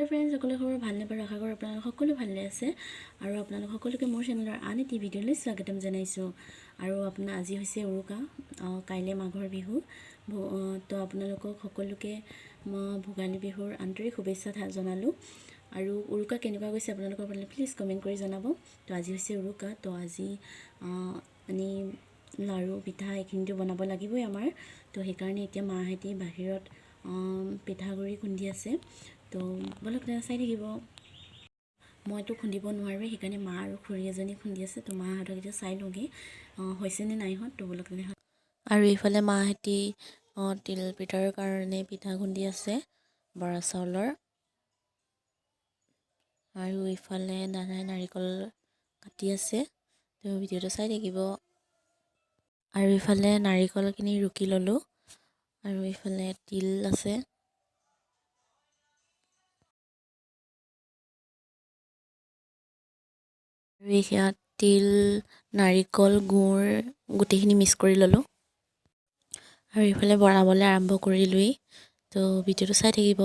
Friends সকলো খবৰ ভালনে বাৰু আশা কৰোঁ আপোনালোক সকলো ভালে আছে আৰু আপোনালোক সকলোকে মোৰ চেনেলৰ আন এটি ভিডিঅ'লৈ স্বাগতম জনাইছোঁ আৰু আপোনাৰ আজি হৈছে উৰুকা কাইলৈ মাঘৰ বিহু তো আপোনালোকক সকলোকে ভোগালী বিহুৰ আন্তৰিক শুভেচ্ছা জনালোঁ আৰু উৰুকা কেনেকুৱা গৈছে আপোনালোকৰ ফালে প্লিজ কমেণ্ট কৰি জনাব তো আজি হৈছে উৰুকা তো আজি মানে লাড়ু পিঠা এইখিনিটো বনাব লাগিবই আমাৰ তো সেইকাৰণে এতিয়া মাহঁতে বাহিৰত পিঠাগুড়ি খুন্দি আছে তো বলক চাই থাকিব মইতো খুন্দিব নোৱাৰোঁ সেইকাৰণে মা আৰু খুৰী এজনী খুন্দি আছে তো মাহঁতক এতিয়া চাই লওঁগৈ হৈছে নে নাই হোৱা তো বলক আৰু এইফালে মাহঁতে তিল পিঠাৰ কাৰণে পিঠা খুন্দি আছে বৰা চাউলৰ আৰু এইফালে দাদাই নাৰিকল কাটি আছে তো ভিডিঅ'টো চাই থাকিব আৰু এইফালে নাৰিকলখিনি ৰুকি ল'লোঁ আৰু এইফালে তিল আছে আৰু এইয়া তিল নাৰিকল গুড় গোটেইখিনি মিক্স কৰি ল'লোঁ আৰু এইফালে বনাবলৈ আৰম্ভ কৰিলোঁৱেই তো ভিডিঅ'টো চাই থাকিব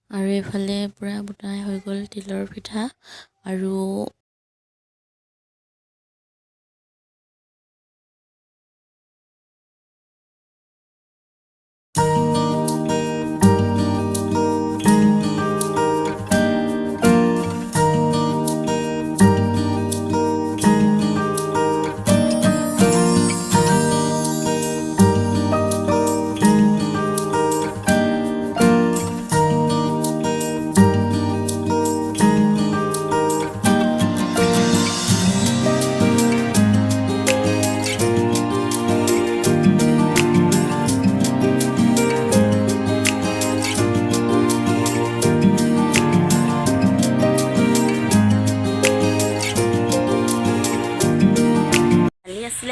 আৰু এইফালে পূৰা বনাই হৈ গ'ল তিলৰ পিঠা আৰু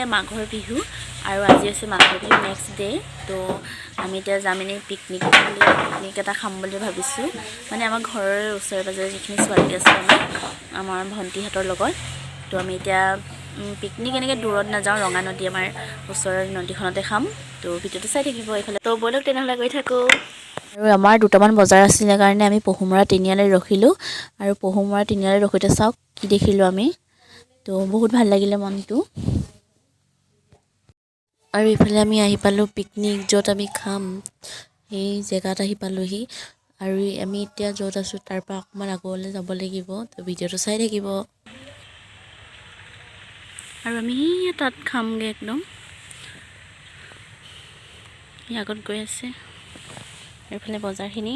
মাঘৰ বিহু আৰু আজি হৈছে মাঘৰ বিহু নেক্সট ডে তো আমি এতিয়া যাম এনেই পিকনিক এটা খাম বুলি ভাবিছোঁ মানে আমাৰ ঘৰৰ ওচৰে পাজৰে যিখিনি ছোৱালী আছে আমাৰ ভণ্টিহঁতৰ লগত তো আমি এতিয়া পিকনিক এনেকৈ দূৰত নাযাওঁ ৰঙা নদী আমাৰ ওচৰৰ নদীখনতে খাম তো ভিডিঅ'টো চাই থাকিব এইফালে তো ব'লক তেনেহ'লে গৈ থাকোঁ আৰু আমাৰ দুটামান বজাৰ আছিলে কাৰণে আমি পহুমৰা তিনিআলিত ৰখিলোঁ আৰু পহুমৰা তিনিআলিত ৰখোঁতে চাওক কি দেখিলোঁ আমি তো বহুত ভাল লাগিলে মনটো আৰু এইফালে আমি আহি পালোঁ পিকনিক য'ত আমি খাম সেই জেগাত আহি পালোঁহি আৰু আমি এতিয়া য'ত আছোঁ তাৰ পৰা অকণমান আগলৈ যাব লাগিব তো ভিডিঅ'টো চাই থাকিব আৰু আমি তাত খামগৈ একদম আগত গৈ আছে এইফালে বজাৰখিনি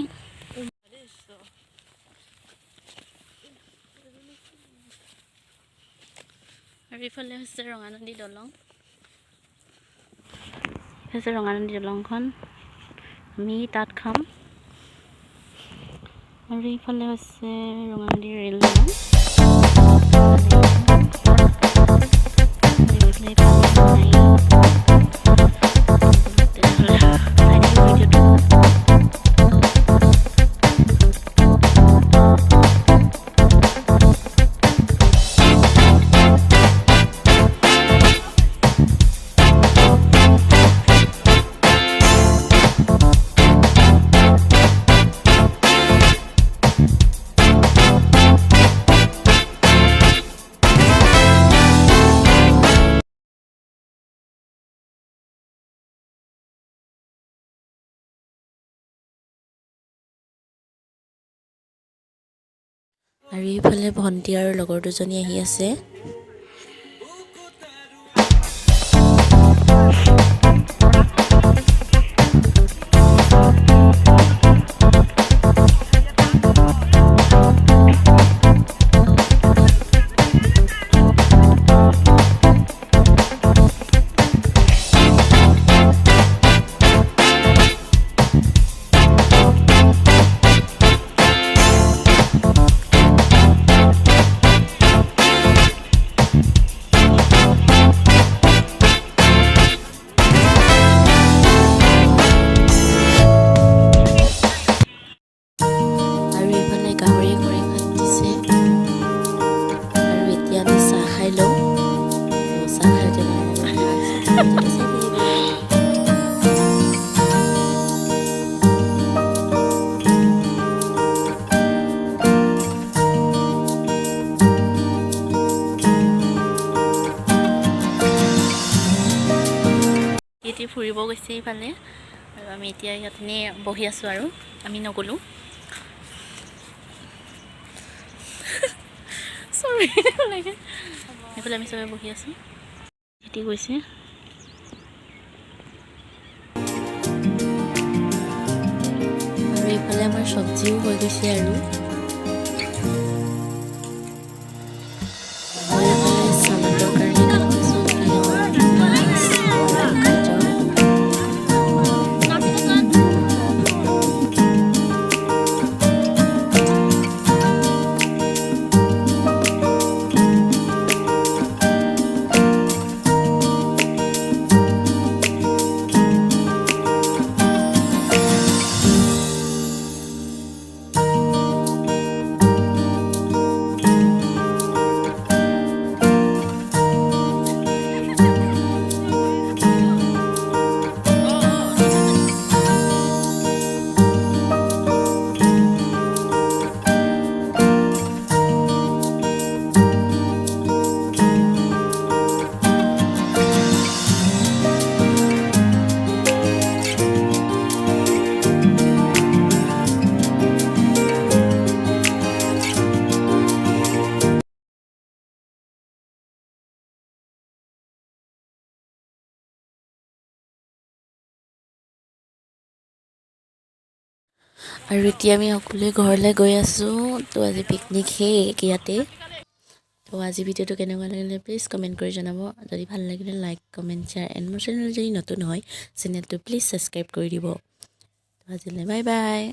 আৰু এইফালে হৈছে ৰঙানদী দলং হৈছে ৰঙানদী দলংখন আমি তাত খাম আৰু এইফালে হৈছে ৰঙানদী ৰেল দলং আৰু এইফালে ভণ্টি আৰু লগৰ দুজনী আহি আছে। আৰু এইফালে গাহৰি খৰি কাটিছে আৰু এতিয়া আমি চাহ খাই লওঁ। চাহ খাই এতিয়া ফুৰিব গৈছে এইফালে আৰু আমি এতিয়া ইয়াতে বহি আছোঁ আৰু আমি নগ'লোঁ। চৰি এইফালে আমি চবে বহি আছোঁ। খেতি গৈছে আৰু এইফালে আমাৰ চব্জিও হৈ গৈছে আৰু এইফালে চালাডৰ কাৰণে কাটিছোঁ তিয়ঁহ, পিঁয়াজ আৰু গাজৰ। আৰু এতিয়া আমি সকলোৱে ঘৰলৈ গৈ আছোঁ। তো আজি পিকনিক ইয়াতে। তো আজি ভিডিঅ'টো কেনেকুৱা লাগিলে প্লিজ কমেণ্ট কৰি জনাব। যদি ভাল লাগিলে লাইক কমেণ্ট শ্বেয়াৰ এণ্ড মোৰ চেনেল যদি নতুন হয় চেনেলটো প্লিজ ছাবস্ক্ৰাইব কৰি দিব। তো আজিলৈ বাই বাই।